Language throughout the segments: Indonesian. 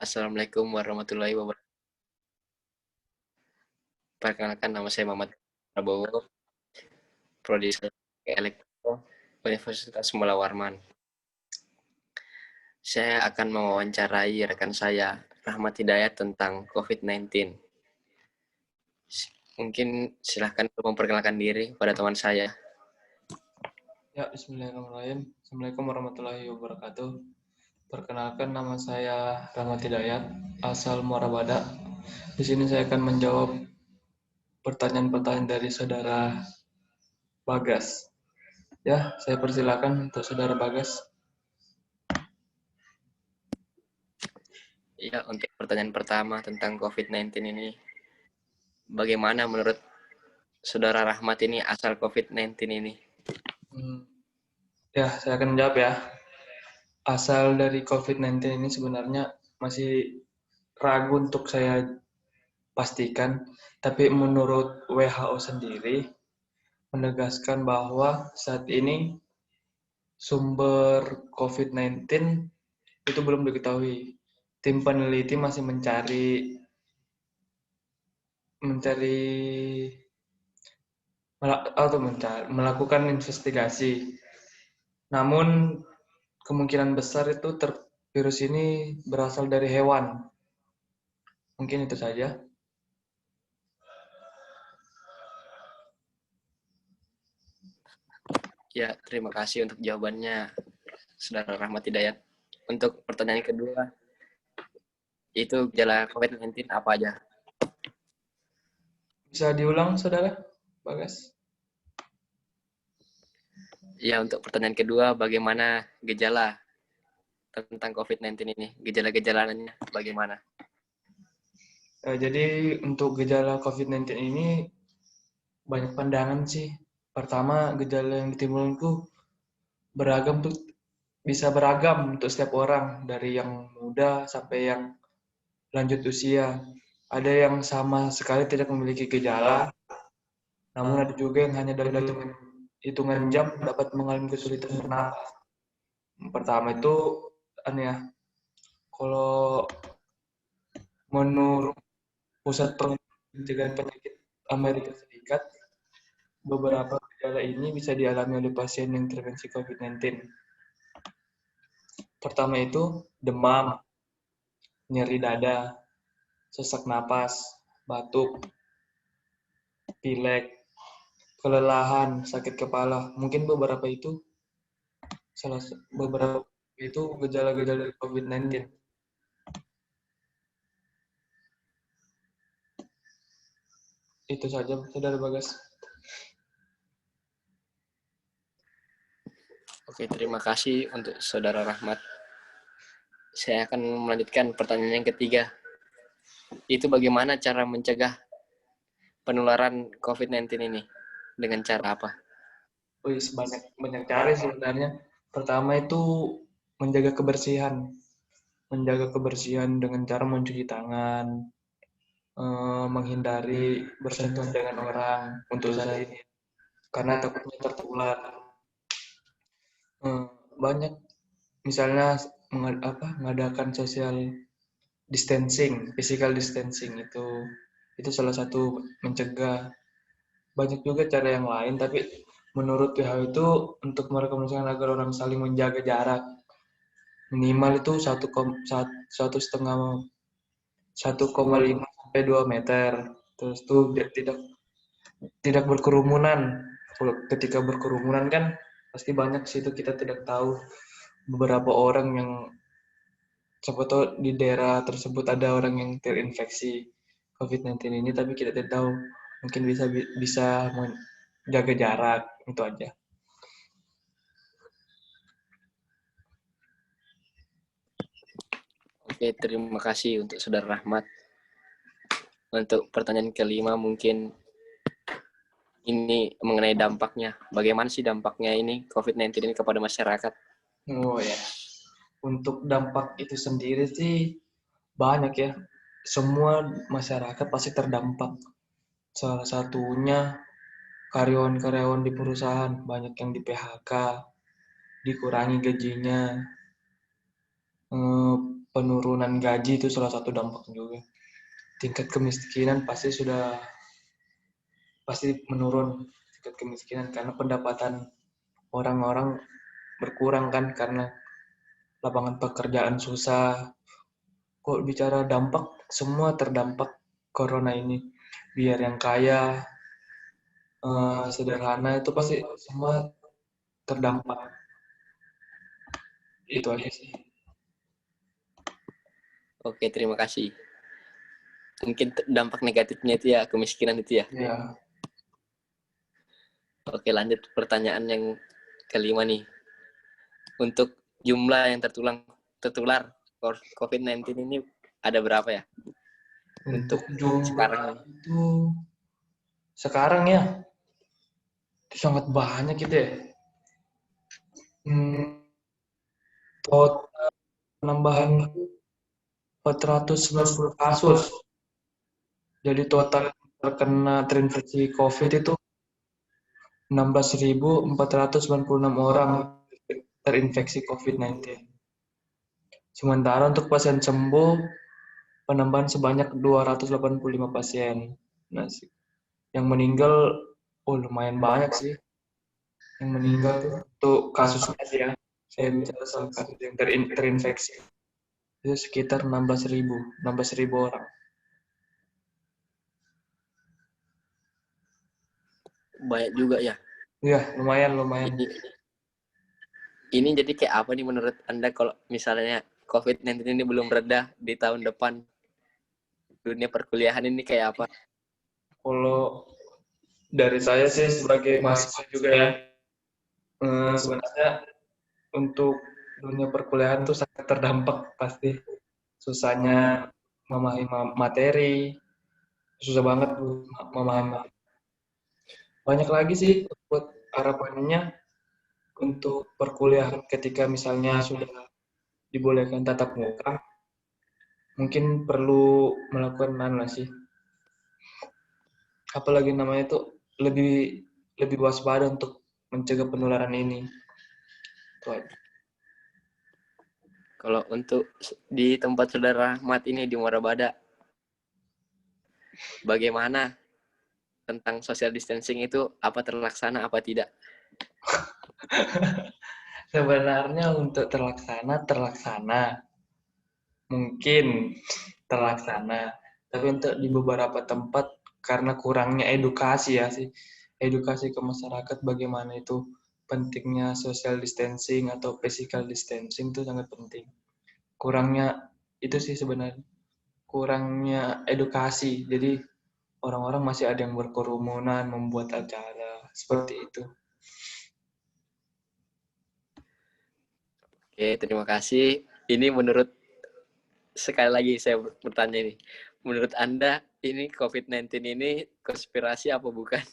Assalamualaikum warahmatullahi wabarakatuh. Perkenalkan nama saya Muhammad Prabowo, Prodi Elektro, Universitas Mula Warman. Saya akan mewawancarai rekan saya, Rahmat Hidayat, tentang COVID-19. Mungkin silahkan memperkenalkan diri pada teman saya. Ya, bismillahirrahmanirrahim. Assalamualaikum warahmatullahi wabarakatuh. Perkenalkan, nama saya Rahmat Hidayat, asal Muara Badak. Di sini saya akan menjawab pertanyaan-pertanyaan dari saudara Bagas. Ya, saya persilakan untuk saudara Bagas. Ya, untuk pertanyaan pertama tentang COVID-19 ini, bagaimana menurut saudara Rahmat ini asal COVID-19 ini? Ya, saya akan menjawab ya. Asal dari COVID-19 ini sebenarnya masih ragu untuk saya pastikan, tapi menurut WHO sendiri menegaskan bahwa saat ini sumber COVID-19 itu belum diketahui. Tim peneliti masih melakukan investigasi. Namun kemungkinan besar itu virus ini berasal dari hewan. Mungkin itu saja. Ya, terima kasih untuk jawabannya, saudara Rahmat Hidayat. Untuk pertanyaan kedua, itu gejala COVID-19 apa aja? Bisa diulang, saudara Bagas? Ya, untuk pertanyaan kedua, bagaimana gejala tentang COVID-19 ini? Gejala-gejalanya bagaimana? Jadi untuk gejala COVID-19 ini banyak pandangan sih. Pertama, gejala yang ditimbulkan itu bisa beragam untuk setiap orang, dari yang muda sampai yang lanjut usia. Ada yang sama sekali tidak memiliki gejala, namun ada juga yang hanya dalam hitungan jam dapat mengalami kesulitan bernapas. Pertama itu, kalau menurut Pusat Pencegahan Penyakit Amerika Serikat, beberapa gejala ini bisa dialami oleh pasien yang terinfeksi COVID-19. Pertama itu demam, nyeri dada, sesak napas, batuk, pilek, kelelahan, sakit kepala. Mungkin beberapa itu gejala-gejala dari COVID-19. Itu saja, saudara Bagas. Oke, terima kasih untuk saudara Rahmat. Saya akan melanjutkan pertanyaan yang ketiga. Itu bagaimana cara mencegah penularan COVID-19 ini? Dengan cara apa? Banyak cara sebenarnya. Pertama itu menjaga kebersihan. Menjaga kebersihan dengan cara mencuci tangan, menghindari bersentuhan dengan orang untuk saat ini, karena takutnya tertular. Banyak, misalnya mengadakan social distancing, physical distancing, itu salah satu mencegah. Banyak juga cara yang lain, tapi menurut WHO itu untuk merekomendasikan agar orang saling menjaga jarak minimal itu 1,5 sampai 2 meter. Terus tuh tidak berkerumunan. Ketika berkerumunan kan pasti banyak sih, itu kita tidak tahu beberapa orang yang siapa tahu di daerah tersebut ada orang yang terinfeksi COVID-19 ini, tapi kita tidak tahu. Mungkin bisa menjaga jarak, itu aja. Oke, terima kasih untuk saudara Rahmat. Untuk pertanyaan kelima, mungkin ini mengenai dampaknya. Bagaimana sih dampaknya ini COVID-19 ini kepada masyarakat? Oh ya, untuk dampak itu sendiri sih banyak ya. Semua masyarakat pasti terdampak. Salah satunya karyawan-karyawan di perusahaan, banyak yang di PHK, dikurangi gajinya. penurunan gaji itu salah satu dampak juga. Tingkat kemiskinan pasti menurun, tingkat kemiskinan karena pendapatan orang-orang berkurang kan karena lapangan pekerjaan susah. Kok bicara dampak, semua terdampak corona ini. Biar yang kaya, sederhana itu pasti semua terdampak. Itu aja sih. Oke, terima kasih. Mungkin dampak negatifnya itu ya kemiskinan itu ya. Ya. Oke, lanjut pertanyaan yang kelima nih. Untuk jumlah yang tertular COVID-19 ini ada berapa ya? Untuk sekarang jumlah itu sekarang ya itu sangat banyak gitu ya. Total penambahan 490 kasus. Jadi total terkena terinfeksi COVID itu 16.496 orang terinfeksi COVID-19. Sementara untuk pasien sembuh penambahan sebanyak 285 pasien. Nah, yang meninggal lumayan banyak sih. Yang meninggal tuh kasusnya sih ya. Saya bicara soal kasus yang terinfeksi. Itu sekitar 16.000 orang. banyak juga ya. Iya, lumayan. Ini jadi kayak apa nih menurut Anda kalau misalnya COVID-19 ini belum reda di tahun depan, dunia perkuliahan ini kayak apa? Kalau dari saya sih sebagai mahasiswa juga ya, sebenarnya untuk dunia perkuliahan tuh sangat terdampak pasti. Susahnya memahami materi, susah banget memahami. Banyak lagi sih buat harapannya untuk perkuliahan ketika misalnya sudah dibolehkan tatap muka, mungkin perlu melakukan sih. Apalagi namanya itu lebih waspada untuk mencegah penularan ini. Itu aja. Kalau untuk di tempat saudara Ahmad ini di Muara Bada, bagaimana tentang social distancing itu, apa terlaksana apa tidak? Sebenarnya untuk terlaksana. Mungkin terlaksana. Tapi untuk di beberapa tempat karena kurangnya edukasi ya sih. Edukasi ke masyarakat bagaimana itu pentingnya social distancing atau physical distancing itu sangat penting. Kurangnya itu sih sebenarnya. Kurangnya edukasi. Jadi orang-orang masih ada yang berkerumunan membuat acara seperti itu. Oke, terima kasih. Ini sekali lagi saya bertanya nih, menurut Anda ini COVID-19 ini konspirasi apa bukan?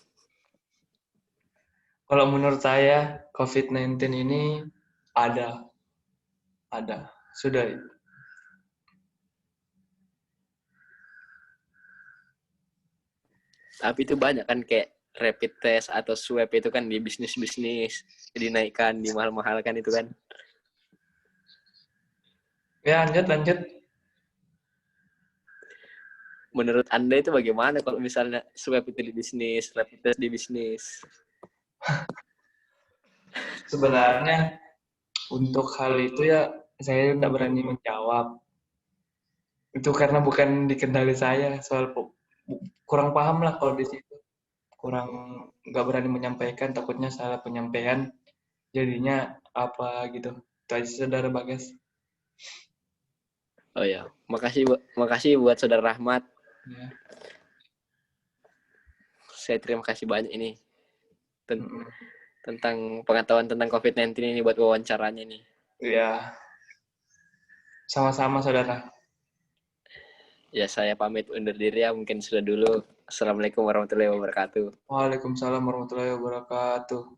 Kalau menurut saya COVID-19 ini ada. Sudah. Tapi itu banyak kan kayak rapid test atau swab itu kan di bisnis-bisnis dinaikkan, dimahal-mahalkan itu kan. Ya, lanjut. Menurut Anda itu bagaimana kalau misalnya swab itu di bisnis, rapid test di bisnis? Sebenarnya untuk hal itu ya saya tidak berani menjawab. Itu karena bukan di kendali saya, soal kurang paham lah kalau di situ. Kurang nggak berani menyampaikan, takutnya salah penyampaian, jadinya apa gitu. Itu aja Saudara Bagas. Oh ya, makasih buat Saudara Rahmat. Ya. Saya terima kasih banyak ini tentang pengetahuan tentang COVID-19 ini buat wawancaranya nih. Ya, sama-sama Saudara. Ya, saya pamit undur diri ya, mungkin sudah dulu. Assalamualaikum warahmatullahi wabarakatuh. Waalaikumsalam warahmatullahi wabarakatuh.